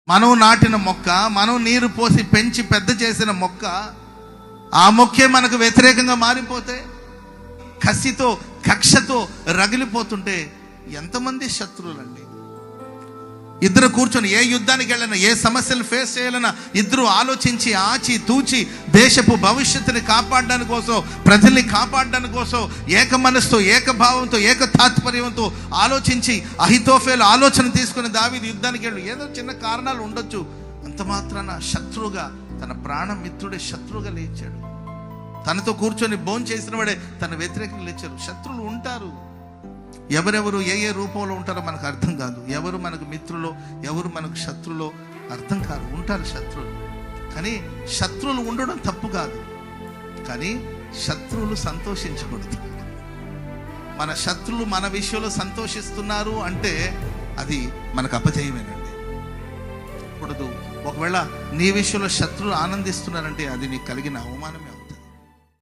మనం నాటిన మొక్క, మనం నీరు పోసి పెంచి పెద్ద చేసిన మొక్క, ఆ మొక్కే మనకు వ్యతిరేకంగా మారిపోతే, కసితో కక్షతో రగిలిపోతుంటే ఎంతమంది శత్రువులండి. ఇద్దరు కూర్చొని ఏ యుద్ధానికి వెళ్ళినా, ఏ సమస్యలు ఫేస్ చేయాలన్నా ఇద్దరు ఆలోచించి ఆచి తూచి దేశపు భవిష్యత్తుని కాపాడడానికి కోసం, ప్రజల్ని కాపాడడానికి కోసం ఏక మనసుతో, ఏకభావంతో, ఏక తాత్పర్యంతో ఆలోచించి అహితోఫేలు ఆలోచన తీసుకుని దావీదు యుద్ధానికి వెళ్ళు. ఏదో చిన్న కారణాలు ఉండొచ్చు, అంత మాత్రాన శత్రువుగా, తన ప్రాణ మిత్రుడే శత్రువుగా లేచాడు. తనతో కూర్చొని భోజనం చేసిన వాడే తన వ్యతిరేకంగా లేచారు. శత్రువులు ఉంటారు. ఎవరెవరు ఏ ఏ రూపంలో ఉంటారో మనకు అర్థం కాదు. ఎవరు మనకు మిత్రులో, ఎవరు మనకు శత్రులో అర్థం కాదు. ఉంటారు శత్రువులు. కానీ శత్రువులు ఉండడం తప్పు కాదు, కానీ శత్రువులు సంతోషించకూడదు. మన శత్రువులు మన విషయంలో సంతోషిస్తున్నారు అంటే అది మనకు అపజయమేనండి. కూడదు. ఒకవేళ నీ విషయంలో శత్రువులు ఆనందిస్తున్నారంటే అది నీకు కలిగిన అవమానమే.